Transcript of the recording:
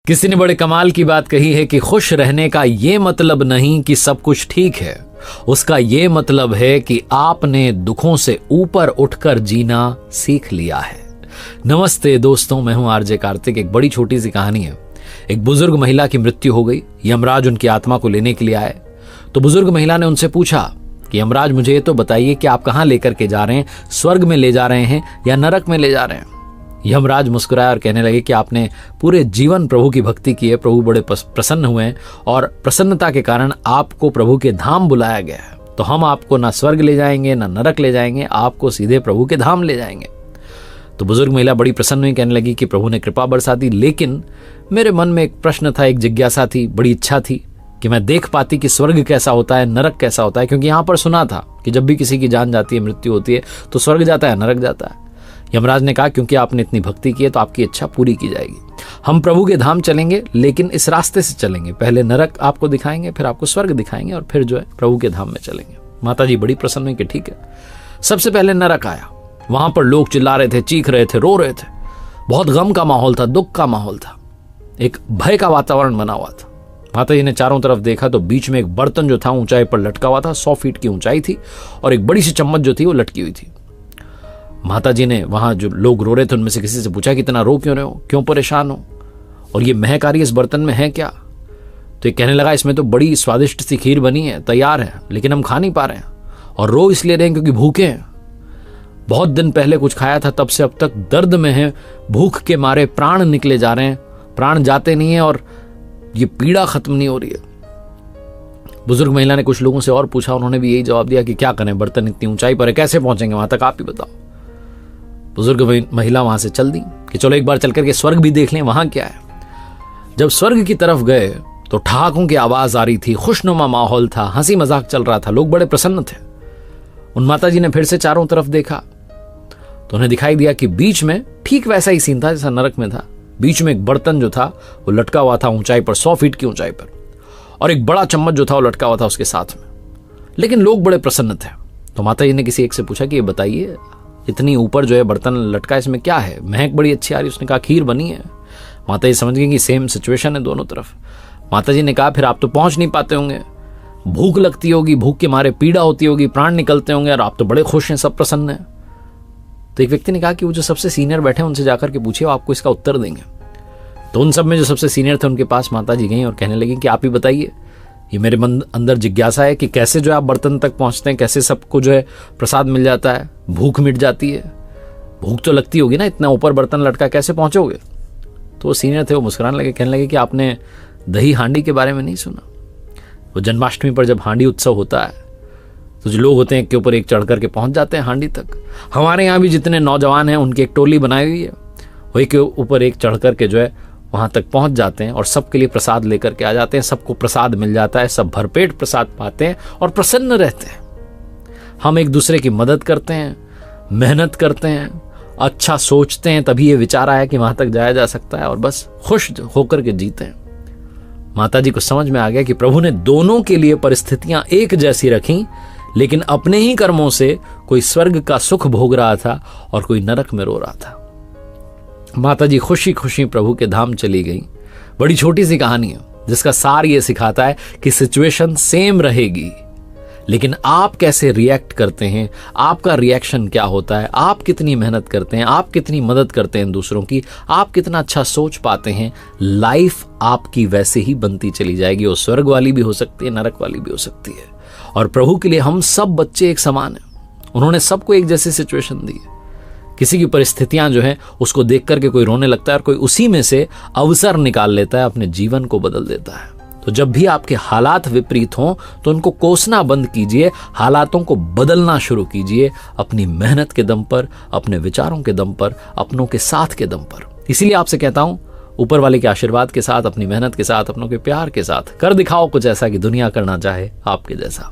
किसी ने बड़े कमाल की बात कही है कि खुश रहने का ये मतलब नहीं कि सब कुछ ठीक है, उसका ये मतलब है कि आपने दुखों से ऊपर उठकर जीना सीख लिया है। नमस्ते दोस्तों, मैं हूं आरजे कार्तिक। एक बड़ी छोटी सी कहानी है। एक बुजुर्ग महिला की मृत्यु हो गई। यमराज उनकी आत्मा को लेने के लिए आए तो बुजुर्ग महिला ने उनसे पूछा कि यमराज, मुझे ये तो बताइए कि आप कहां लेकर के जा रहे हैं, स्वर्ग में ले जा रहे हैं या नरक में ले जा रहे हैं। यमराज मुस्कुराए और कहने लगे कि आपने पूरे जीवन प्रभु की भक्ति की है, प्रभु बड़े प्रसन्न हुए हैं और प्रसन्नता के कारण आपको प्रभु के धाम बुलाया गया है, तो हम आपको ना स्वर्ग ले जाएंगे ना नरक ले जाएंगे, आपको सीधे प्रभु के धाम ले जाएंगे। तो बुजुर्ग महिला बड़ी प्रसन्न हुई, कहने लगी कि प्रभु ने कृपा बरसा दी, लेकिन मेरे मन में एक प्रश्न था, एक जिज्ञासा थी, बड़ी इच्छा थी कि मैं देख पाती कि स्वर्ग कैसा होता है, नरक कैसा होता है, क्योंकि यहां पर सुना था कि जब भी किसी की जान जाती है, मृत्यु होती है, तो स्वर्ग जाता है, नरक जाता है। यमराज ने कहा, क्योंकि आपने इतनी भक्ति की है तो आपकी इच्छा पूरी की जाएगी। हम प्रभु के धाम चलेंगे, लेकिन इस रास्ते से चलेंगे। पहले नरक आपको दिखाएंगे, फिर आपको स्वर्ग दिखाएंगे और फिर जो है प्रभु के धाम में चलेंगे। माता जी बड़ी प्रसन्न हुई कि ठीक है। सबसे पहले नरक आया। वहां पर लोग चिल्ला रहे थे, चीख रहे थे, रो रहे थे। बहुत गम का माहौल था, दुख का माहौल था, एक भय का वातावरण बना हुआ था। माता जी ने चारों तरफ देखा तो बीच में एक बर्तन जो था ऊंचाई पर लटका हुआ था, 100 फीट की ऊंचाई थी और एक बड़ी सी चम्मच जो थी वो लटकी हुई थी। माता जी ने वहां जो लोग रो रहे थे उनमें से किसी से पूछा कि इतना रो क्यों रहे हो, क्यों परेशान हो, और ये महक आ रही है इस बर्तन में है क्या। तो ये कहने लगा, इसमें तो बड़ी स्वादिष्ट सी खीर बनी है, तैयार है, लेकिन हम खा नहीं पा रहे हैं और रो इसलिए रहे हैं क्योंकि भूखे हैं। बहुत दिन पहले कुछ खाया था, तब से अब तक दर्द में है, भूख के मारे प्राण निकले जा रहे हैं, प्राण जाते नहीं है और ये पीड़ा खत्म नहीं हो रही है। बुजुर्ग महिला ने कुछ लोगों से और पूछा, उन्होंने भी यही जवाब दिया कि क्या करें, बर्तन इतनी ऊंचाई पर है, कैसे पहुंचेंगे वहां तक, आप ही बताओ। बुजुर्ग महिला वहां से चल दी कि चलो एक बार चल करके स्वर्ग भी देख लें वहां क्या है। जब स्वर्ग की तरफ गए तो ठहाकों की आवाज आ रही थी, खुशनुमा माहौल था, हंसी मजाक चल रहा था, लोग बड़े प्रसन्न थे। उन माता जी ने फिर से चारों तरफ देखा तो उन्हें दिखाई दिया कि बीच में ठीक वैसा ही सीन था जैसा नरक में था। बीच में एक बर्तन जो था वो लटका हुआ था ऊंचाई पर, 100 फीट की ऊंचाई पर, और एक बड़ा चम्मच जो था वो लटका हुआ था उसके साथ में। लेकिन लोग बड़े प्रसन्न थे। तो माता जी ने किसी एक से पूछा कि ये बताइए, इतनी ऊपर जो है बर्तन लटका, इसमें क्या है, महक बड़ी अच्छी आ रही। उसने कहा खीर बनी है। माता जी समझ गई कि सेम सिचुएशन है दोनों तरफ। माता जी ने कहा, फिर आप तो पहुंच नहीं पाते होंगे, भूख लगती होगी, भूख के मारे पीड़ा होती होगी, प्राण निकलते होंगे, और आप तो बड़े खुश हैं, सब प्रसन्न हैं। तो एक व्यक्ति ने कहा कि वो जो सबसे सीनियर बैठे हैं उनसे जाकर के पूछिए, वो आपको इसका उत्तर देंगे। तो उन सब में जो सबसे सीनियर थे उनके पास माता जी गई और कहने लगी कि आप ही बताइए, ये मेरे मन अंदर जिज्ञासा है कि कैसे जो आप बर्तन तक पहुंचते हैं, कैसे सबको जो है प्रसाद मिल जाता है, भूख मिट जाती है, भूख तो लगती होगी ना, इतना ऊपर बर्तन लटका कैसे पहुंचोगे। तो वो सीनियर थे, वो मुस्कुराने लगे, कहने लगे कि आपने दही हांडी के बारे में नहीं सुना। वो जन्माष्टमी पर जब हांडी उत्सव होता है तो जो लोग होते हैं के ऊपर एक चढ़ करके पहुंच जाते हैं हांडी तक। हमारे यहाँ भी जितने नौजवान हैं उनकी एक टोली बनाई हुई है, वही के ऊपर एक चढ़ करके जो है वहां तक पहुंच जाते हैं और सबके लिए प्रसाद लेकर के आ जाते हैं। सबको प्रसाद मिल जाता है, सब भरपेट प्रसाद पाते हैं और प्रसन्न रहते हैं। हम एक दूसरे की मदद करते हैं, मेहनत करते हैं, अच्छा सोचते हैं, तभी ये विचार आया कि वहां तक जाया जा सकता है, और बस खुश होकर के जीते हैं। माता जी को समझ में आ गया कि प्रभु ने दोनों के लिए परिस्थितियां एक जैसी रखी, लेकिन अपने ही कर्मों से कोई स्वर्ग का सुख भोग रहा था और कोई नरक में रो रहा था। माता जी खुशी खुशी प्रभु के धाम चली गई। बड़ी छोटी सी कहानी है जिसका सार ये सिखाता है कि सिचुएशन सेम रहेगी, लेकिन आप कैसे रिएक्ट करते हैं, आपका रिएक्शन क्या होता है, आप कितनी मेहनत करते हैं, आप कितनी मदद करते हैं दूसरों की, आप कितना अच्छा सोच पाते हैं, लाइफ आपकी वैसे ही बनती चली जाएगी। वो स्वर्ग वाली भी हो सकती है, नरक वाली भी हो सकती है। और प्रभु के लिए हम सब बच्चे एक समान हैं। उन्होंने सबको एक जैसी सिचुएशन दी है। किसी की परिस्थितियां जो है उसको देख करके कोई रोने लगता है और कोई उसी में से अवसर निकाल लेता है, अपने जीवन को बदल देता है। तो जब भी आपके हालात विपरीत हों तो उनको कोसना बंद कीजिए, हालातों को बदलना शुरू कीजिए, अपनी मेहनत के दम पर, अपने विचारों के दम पर, अपनों के साथ के दम पर। इसीलिए आपसे कहता हूं, ऊपर वाले के आशीर्वाद के साथ, अपनी मेहनत के साथ, अपनों के प्यार के साथ कर दिखाओ कुछ ऐसा कि दुनिया करना चाहे आपके जैसा।